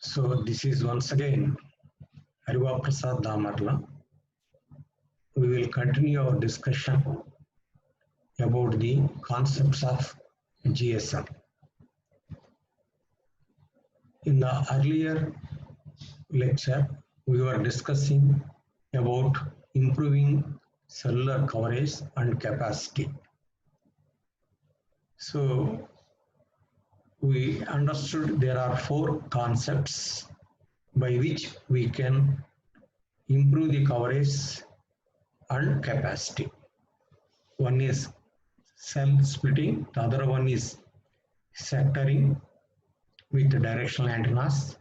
So this is once again Hariva Prasad Damarla. We will continue our discussion about the concepts of GSM. In the earlier lecture, we were discussing about improving cellular coverage and capacity. So we understood there are four concepts by which we can improve the coverage and capacity. One is cell splitting, the other one is sectoring with directional antennas.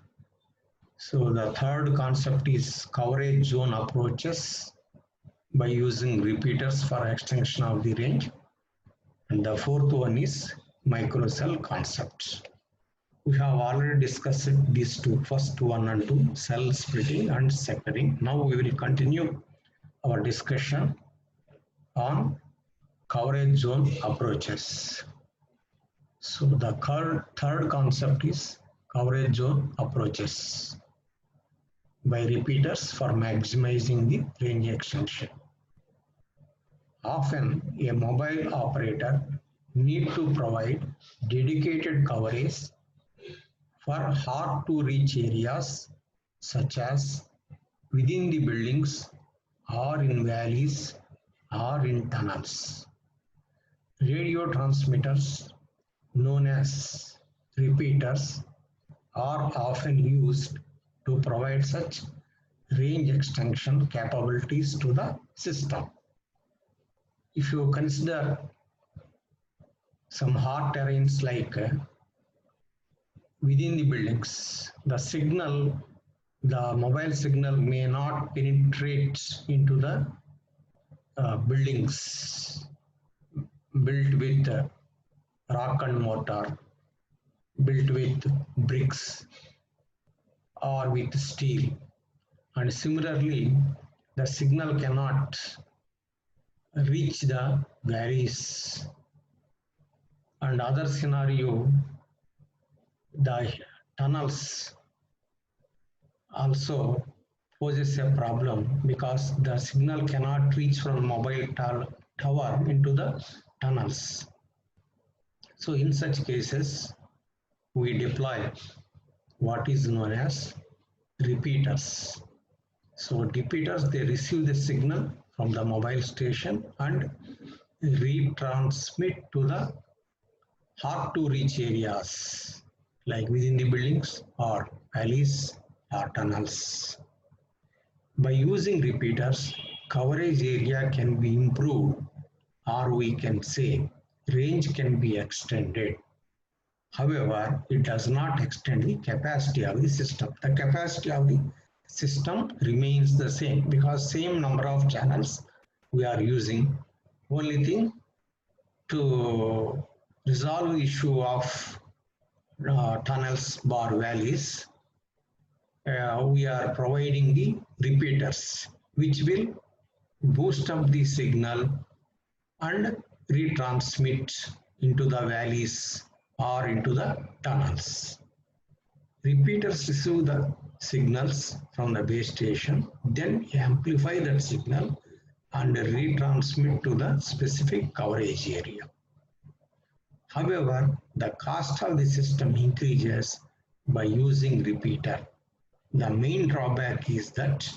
So the third concept is coverage zone approaches by using repeaters for extension of the range. And the fourth one is microcell concepts. We have already discussed these two, first one and two, cell splitting and sectoring. Now we will continue our discussion on coverage zone approaches. So the third concept is coverage zone approaches by repeaters for maximizing the range extension. Often a mobile operator need to provide dedicated coverage for hard to reach areas such as within the buildings or in valleys or in tunnels. Radio transmitters known as repeaters are often used to provide such range extension capabilities to the system. If you consider some hard terrains like within the buildings, the mobile signal may not penetrate into the buildings built with rock and mortar, built with bricks or with steel. And similarly, the signal cannot reach the valleys. And other scenario, the tunnels also poses a problem because the signal cannot reach from mobile tower into the tunnels. So in such cases, we deploy what is known as repeaters. So repeaters, they receive the signal from the mobile station and retransmit to the hard to reach areas like within the buildings or alleys or tunnels. By using repeaters, coverage area can be improved, or we can say range can be extended. However, it does not extend the capacity of the system. The capacity of the system remains the same because same number of channels we are using. Only thing, to resolve the issue of tunnels bar valleys, we are providing the repeaters which will boost up the signal and retransmit into the valleys or into the tunnels. Repeaters receive the signals from the base station, then amplify that signal and retransmit to the specific coverage area. However, the cost of the system increases by using repeater. The main drawback is that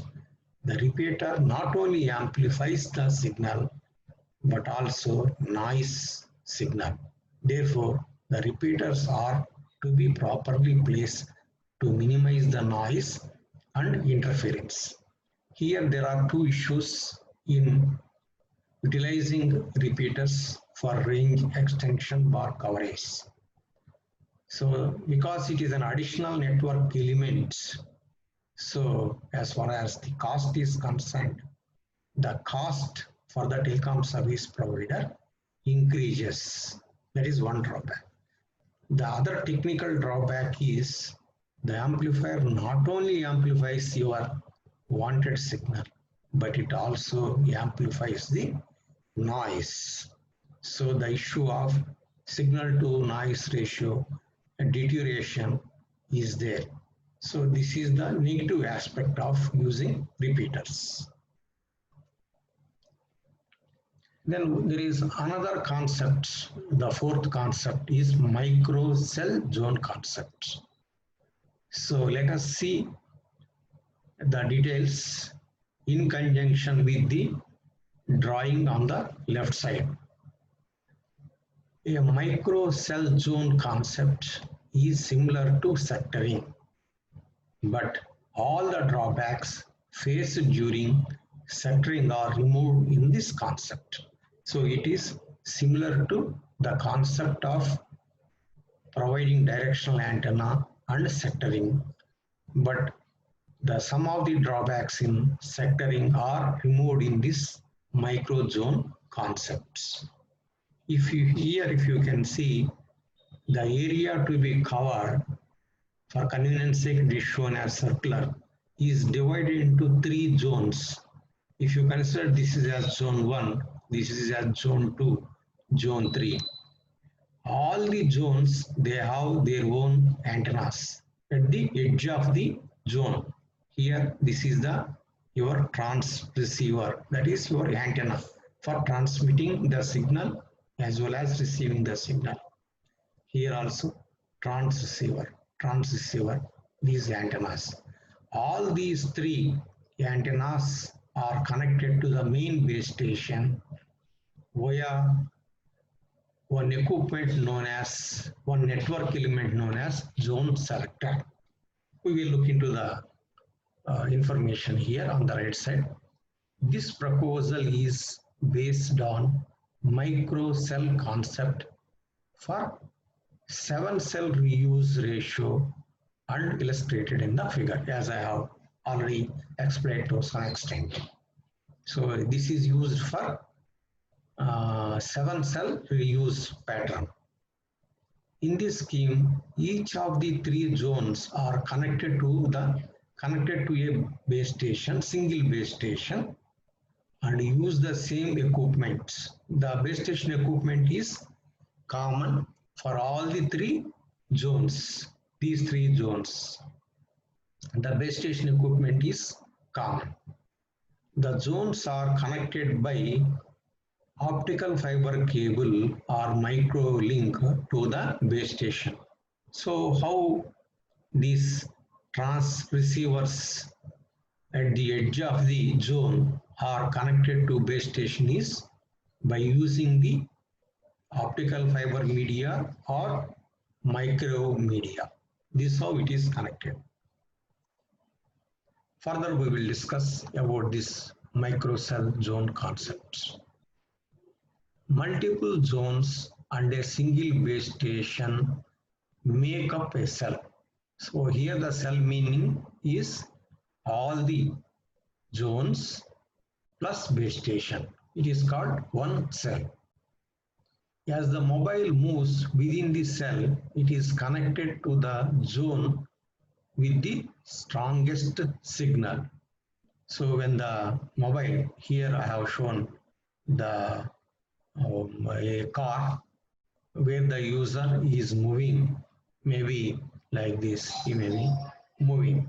the repeater not only amplifies the signal but also noise signal. Therefore, the repeaters are to be properly placed to minimize the noise and interference. Here there are two issues in utilizing repeaters for range extension bar coverage. So because it is an additional network element, so as far as the cost is concerned, the cost for the telecom service provider increases. That is one drawback. The other technical drawback is the amplifier not only amplifies your wanted signal, but it also amplifies the noise. So the issue of signal to noise ratio deterioration is there. So this is the negative aspect of using repeaters. Then there is another concept. The fourth concept is micro cell zone concept. So let us see the details in conjunction with the drawing on the left side. A micro cell zone concept is similar to sectoring, but all the drawbacks faced during sectoring are removed in this concept. So it is similar to the concept of providing directional antenna and sectoring, but some of the drawbacks in sectoring are removed in this micro zone concepts. If you can see the area to be covered, for convenience sake it is shown as circular, is divided into 3 zones. If you consider this is as zone 1, this is as zone 2, zone 3. All the zones, they have their own antennas at the edge of the zone. Here this is your transceiver, that is your antenna for transmitting the signal as well as receiving the signal. Here also transceiver, these antennas. All these 3 antennas are connected to the main base station via one network element known as zone selector. We will look into the information here on the right side. This proposal is based on micro cell concept for 7-cell reuse ratio and illustrated in the figure, as I have already explained to some extent. So this is used for 7-cell reuse pattern. In this scheme, each of the 3 zones are connected to a base station, single base station, and use the same equipment. The base station equipment is common for all the 3 zones. These 3 zones, the base station equipment is common. The zones are connected by optical fiber cable or micro link to the base station. So how these receivers at the edge of the zone are connected to base station is by using the optical fiber media or micro media. This is how it is connected. Further, we will discuss about this micro cell zone concepts. Multiple zones and a single base station make up a cell. So here the cell meaning is all the zones plus base station. It is called one cell. As the mobile moves within the cell, it is connected to the zone with the strongest signal. So when the mobile, here I have shown the a car where the user is moving, maybe like this, he may be moving.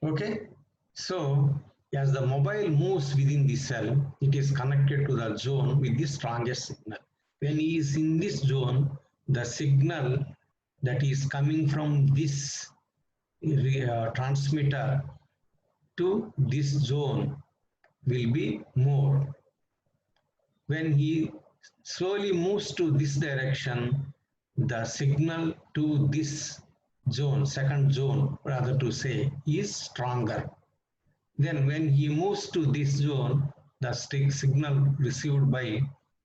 Okay, so as the mobile moves within the cell, it is connected to the zone with the strongest signal. When he is in this zone, the signal that is coming from this transmitter to this zone will be more. When he slowly moves to this direction, the signal to this zone, second zone rather to say, is stronger. Then when he moves to this zone, the signal received by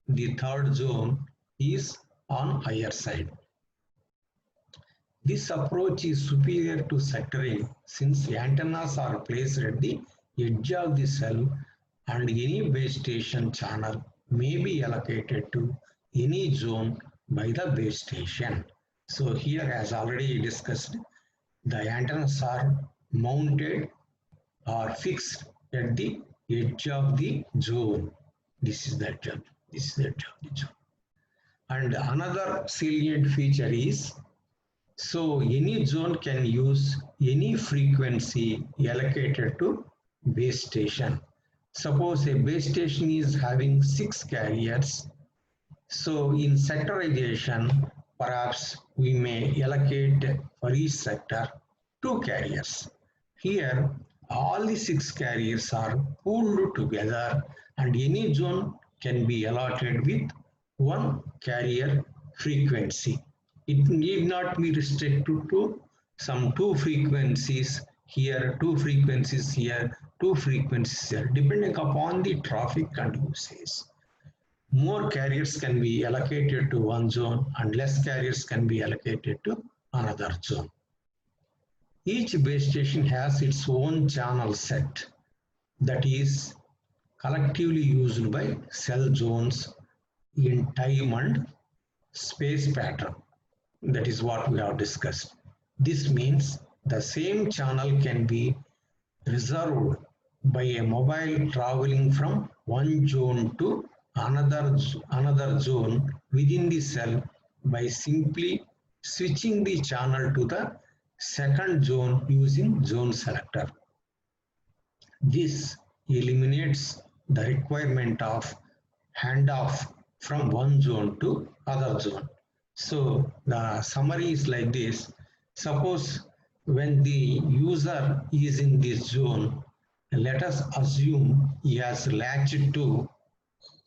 the third zone is on higher side. This approach is superior to sectoring since antennas are placed at the edge of the cell and any base station channel may be allocated to any zone by the base station. So here, as already discussed, the antennas are mounted or fixed at the edge of the zone. This is the edge of the zone. And another salient feature is So any zone can use any frequency allocated to base station. Suppose a base station is having 6 carriers. So in sectorization, perhaps we may allocate for each sector 2 carriers. Here, all the 6 carriers are pooled together and any zone can be allotted with one carrier frequency. It need not be restricted to some 2 frequencies here, 2 frequencies here, 2 frequencies here, depending upon the traffic and usage. More carriers can be allocated to one zone and less carriers can be allocated to another zone. Each base station has its own channel set that is collectively used by cell zones in time and space pattern. That is what we have discussed. This means the same channel can be reserved by a mobile traveling from one zone to another zone within the cell by simply switching the channel to the second zone using zone selector. This eliminates the requirement of handoff from one zone to other zone. So the summary is like this. Suppose when the user is in this zone, let us assume he has latched to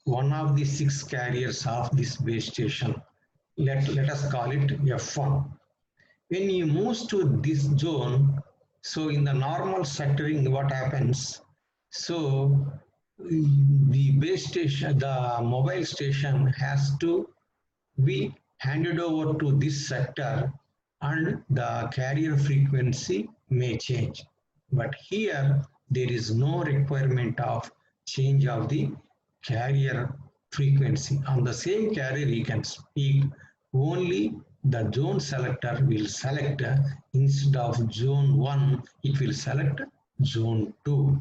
one of the 6 carriers of this base station. Let us call it F1. When he moves to this zone, so in the normal sectoring, what happens? So the base station, the mobile station has to be handed over to this sector and the carrier frequency may change. But here there is no requirement of change of the carrier frequency. On the same carrier you can speak, only the zone selector will select instead of zone 1, it will select zone 2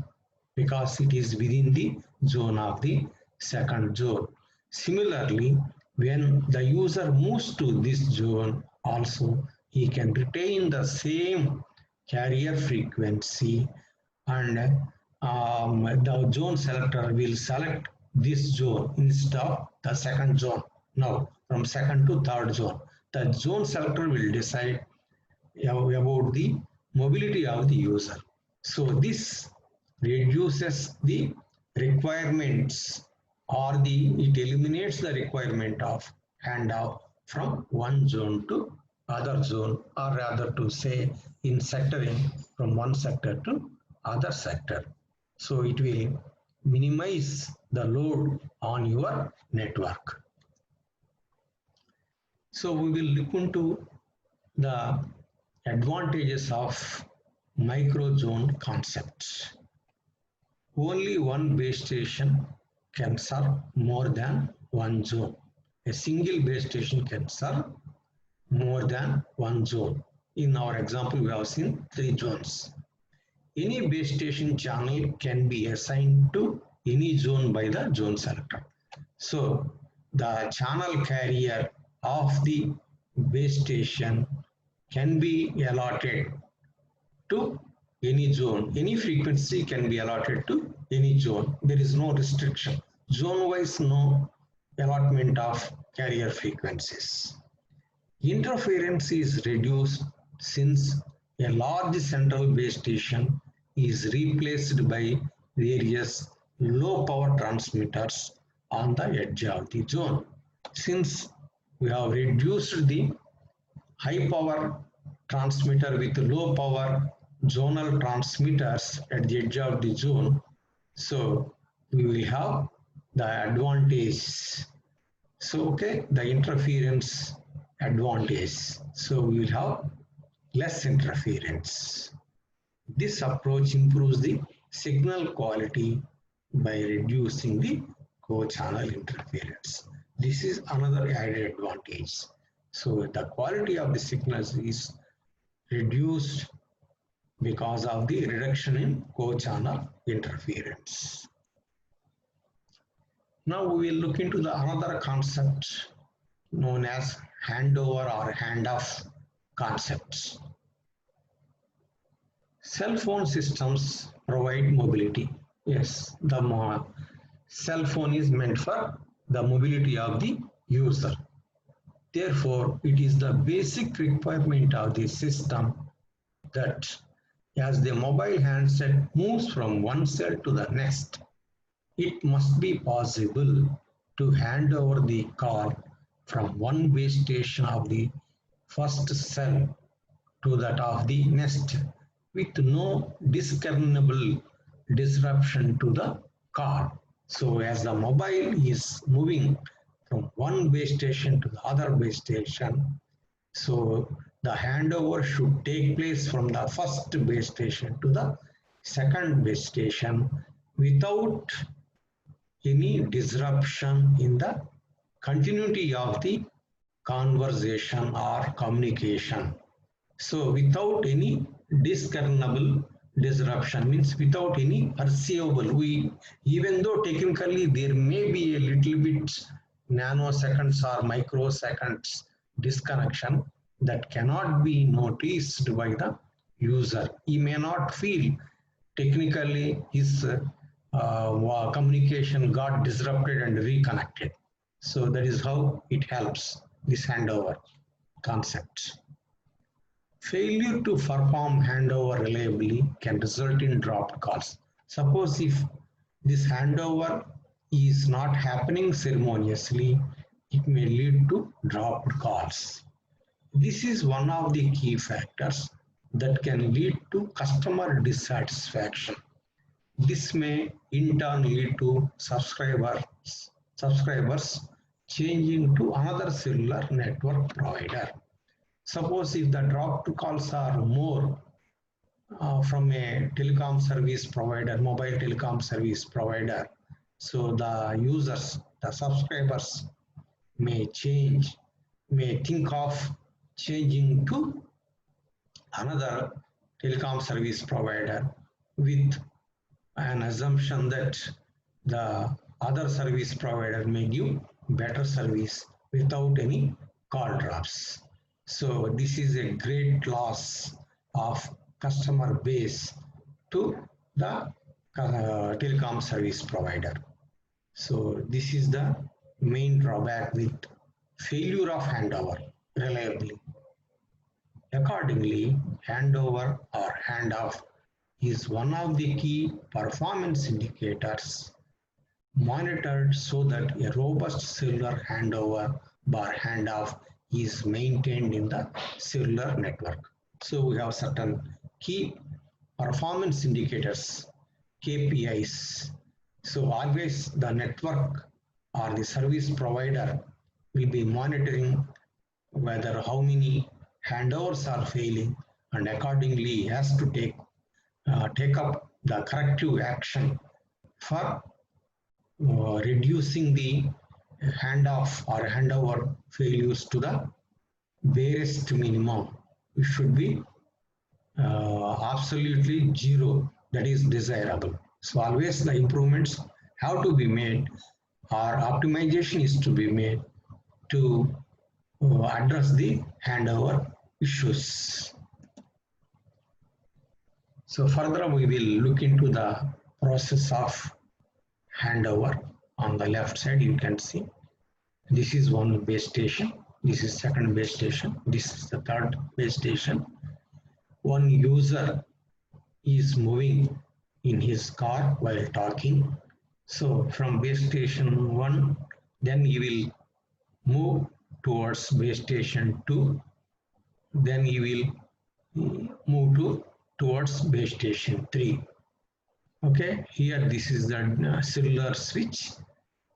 because it is within the zone of the second zone. Similarly, when the user moves to this zone, also he can retain the same carrier frequency and the zone selector will select this zone instead of the second zone. Now, from second to third zone, the zone selector will decide about the mobility of the user. So this reduces the requirements or it eliminates the requirement of handoff from one zone to other zone, or rather to say in sectoring from one sector to other sector. So it will minimize the load on your network. So we will look into the advantages of microzone concept. Only one base station can serve more than one zone. A single base station can serve more than one zone. In our example, we have seen 3 zones. Any base station channel can be assigned to any zone by the zone selector. So the channel carrier of the base station can be allotted to any zone. Any frequency can be allotted to any zone. There is no restriction. Zone-wise, no allotment of carrier frequencies. Interference is reduced since a large central base station is replaced by various low power transmitters on the edge of the zone. Since we have reduced the high power transmitter with low power zonal transmitters at the edge of the zone, so we will have the advantage. So the interference advantage. So we will have less interference. This approach improves the signal quality by reducing the co-channel interference. This is another added advantage. So the quality of the signals is reduced because of the reduction in co-channel interference. Now we will look into the another concept known as handover or handoff concepts. Cell phone systems provide mobility. Yes, the cell phone is meant for the mobility of the user. Therefore, it is the basic requirement of the system that as the mobile handset moves from one cell to the next, it must be possible to hand over the call from one base station of the first cell to that of the next with no discernible disruption to the call. So as the mobile is moving from one base station to the other base station, so the handover should take place from the first base station to the second base station without any disruption in the continuity of the conversation or communication. So without any discernible disruption means without any perceivable. Even though technically there may be a little bit nanoseconds or microseconds disconnection that cannot be noticed by the user. He may not feel technically his communication got disrupted and reconnected. So that is how it helps, this handover concept. Failure to perform handover reliably can result in dropped calls. Suppose if this handover is not happening ceremoniously, it may lead to dropped calls. This is one of the key factors that can lead to customer dissatisfaction. This may in turn lead to subscribers changing to another cellular network provider. Suppose if the dropped calls are more from a telecom service provider, mobile telecom service provider, so the users, the subscribers may think of changing to another telecom service provider with an assumption that the other service provider may give better service without any call drops. So this is a great loss of customer base to the telecom service provider. So this is the main drawback with failure of handover reliably. Accordingly, handover or handoff is one of the key performance indicators monitored so that a robust cellular handover or handoff is maintained in the cellular network. So we have certain key performance indicators, KPIs. So always the network or the service provider will be monitoring whether how many handovers are failing, and accordingly has to take up the corrective action for reducing the handoff or handover failures to the barest minimum. It should be absolutely zero, that is desirable. So always the improvements have to be made or optimization is to be made to address the handover issues. So further we will look into the process of handover. On the left side you can see this is one base station, this is second base station, this is the third base station. One user is moving in his car while talking. So from base station 1 then he will move towards base station 2, then he will move towards base station 3. Okay, here this is the cellular switch.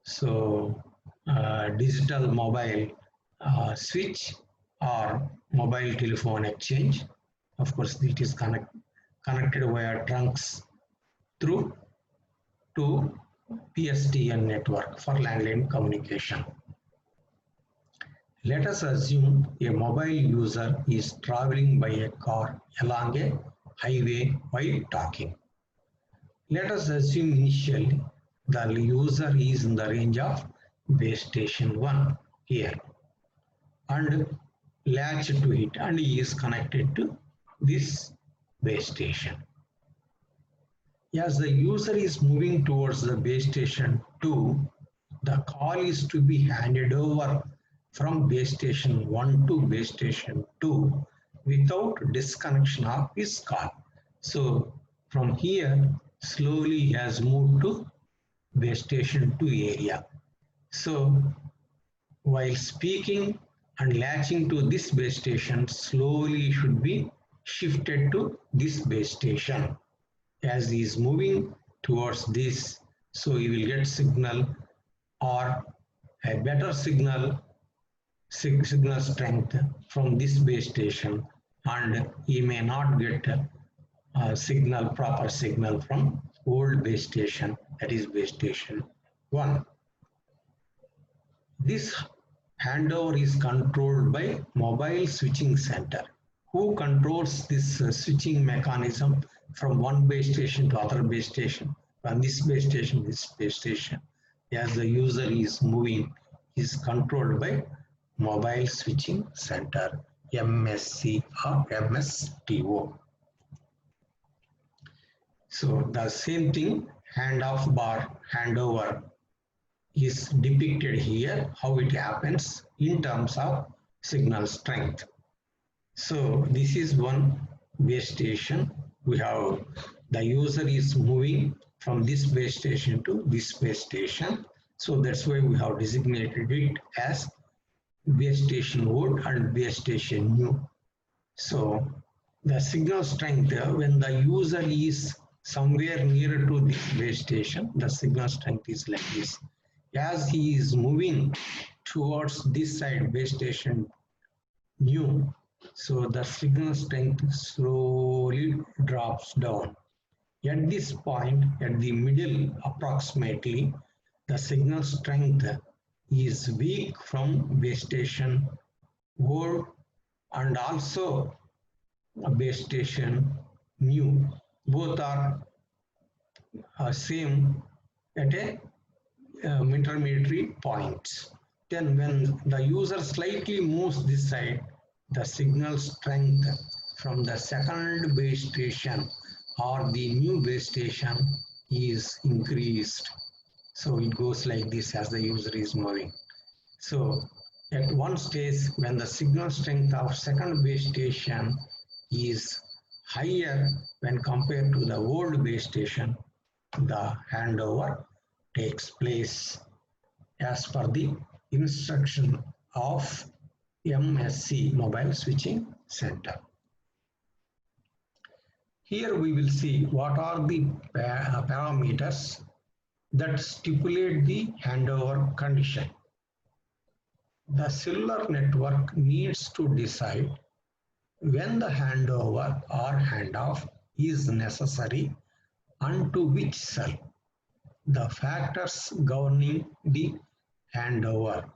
So digital mobile switch or mobile telephone exchange. Of course, it is connected via trunks through to PSTN network for landline communication. Let us assume a mobile user is traveling by a car along a highway while talking. Let us assume initially the user is in the range of base station 1 here, and latch to it and is connected to this base station. As the user is moving towards the base station 2, the call is to be handed over from base station 1 to base station 2 without disconnection of his call. So from here, slowly he has moved to base station 2 area. So while speaking and latching to this base station, slowly should be shifted to this base station. As he is moving towards this, so he will get signal or a better signal strength from this base station, and he may not get a proper signal from old base station, that is base station 1. This handover is controlled by mobile switching center. Who controls this switching mechanism from one base station to other base station, from this base station to this base station, as the user is moving, is controlled by mobile switching center, MSC or MSTO. So the same thing, handoff bar handover is depicted here, how it happens in terms of signal strength. So this is one base station. We have the user is moving from this base station to this base station. So that's why we have designated it as base station old and base station new. So the signal strength, when the user is somewhere nearer to this base station, the signal strength is like this. As he is moving towards this side, base station new, so the signal strength slowly drops down. At this point, at the middle approximately, the signal strength is weak from base station old and also base station new. Both are same at a intermediary points. Then when the user slightly moves this side, the signal strength from the second base station or the new base station is increased. So it goes like this as the user is moving. So at one stage, when the signal strength of second base station is higher when compared to the old base station, the handover takes place as per the instruction of MSC, Mobile Switching Center. Here we will see what are the parameters that stipulate the handover condition. The cellular network needs to decide when the handover or handoff is necessary and to which cell. The factors governing the handover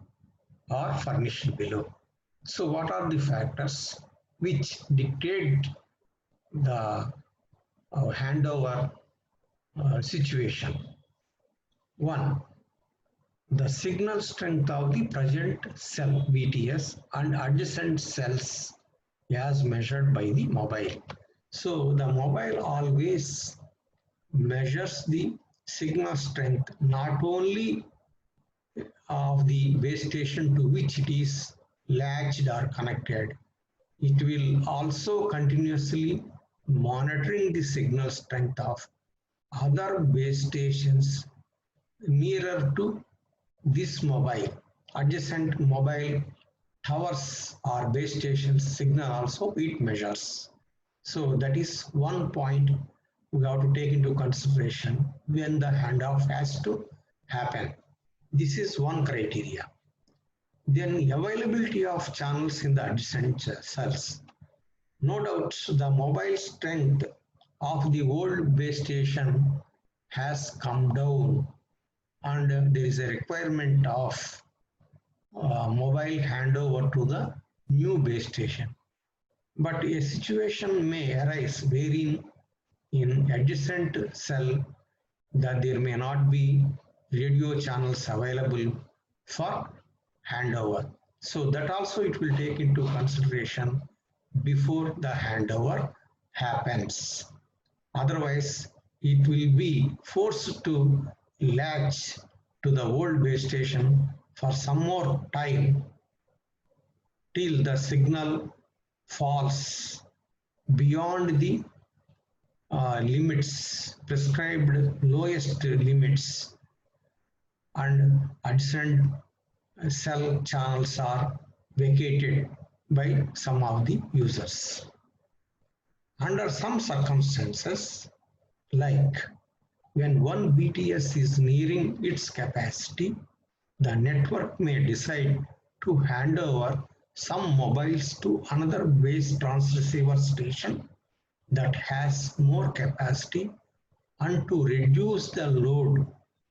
are furnished below. So what are the factors which dictate the handover situation? 1. The signal strength of the present cell BTS and adjacent cells as measured by the mobile. So the mobile always measures the signal strength not only of the base station to which it is latched or connected, it will also continuously monitoring the signal strength of other base stations nearer to this mobile. Adjacent mobile towers or base stations signal also it measures. So that is one point we have to take into consideration when the handoff has to happen. This is one criteria. Then availability of channels in the adjacent cells. No doubt the mobile strength of the old base station has come down and there is a requirement of mobile handover to the new base station. But a situation may arise wherein in adjacent cell that there may not be radio channels available for handover. So that also it will take into consideration before the handover happens. Otherwise, it will be forced to latch to the old base station for some more time till the signal falls beyond the limits, prescribed lowest limits, and adjacent cell channels are vacated by some of the users. Under some circumstances, like when one BTS is nearing its capacity, the network may decide to hand over some mobiles to another base transceiver station that has more capacity and to reduce the load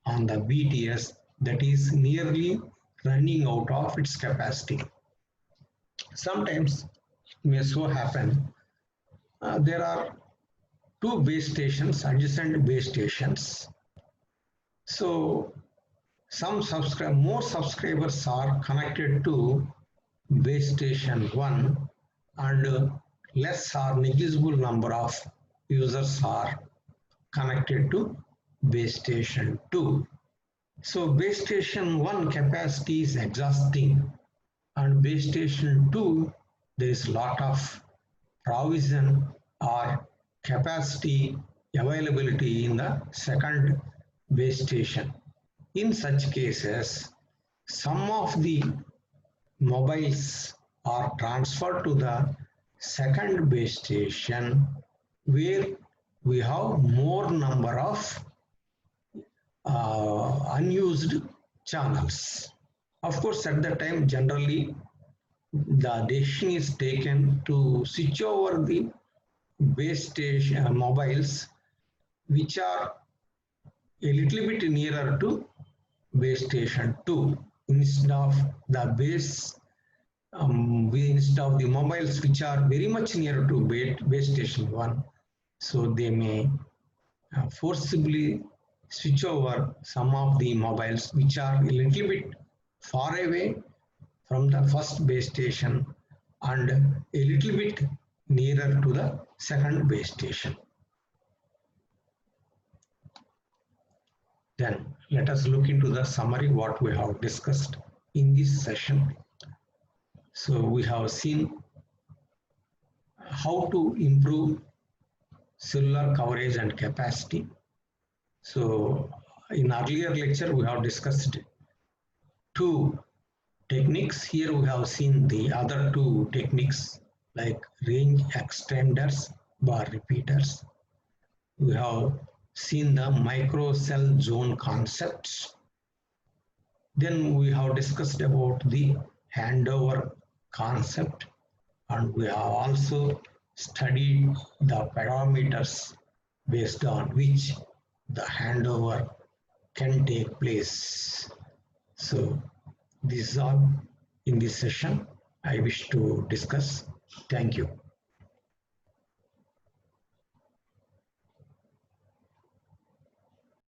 on the BTS that is nearly running out of its capacity. Sometimes it may so happen there are two base stations, adjacent base stations. So more subscribers are connected to base station 1 and less or negligible number of users are connected to base station 2. So base station 1 capacity is exhausting and base station 2 there is a lot of provision or capacity availability in the second base station. In such cases, some of the mobiles are transferred to the second base station where we have more number of unused channels. Of course, at that time, generally, the decision is taken to switch over the base station mobiles which are a little bit nearer to base station 2 instead of the base instead of the mobiles which are very much nearer to base station 1. So they may forcibly switch over some of the mobiles which are a little bit far away from the first base station and a little bit nearer to the second base station. Then let us look into the summary what we have discussed in this session. So we have seen how to improve cellular coverage and capacity. So in earlier lecture we have discussed two techniques. Here we have seen the other two techniques like range extenders, bar repeaters. We have seen the micro cell zone concepts. Then we have discussed about the handover concept and we have also studied the parameters based on which the handover can take place. So this is all in this session I wish to discuss. Thank you.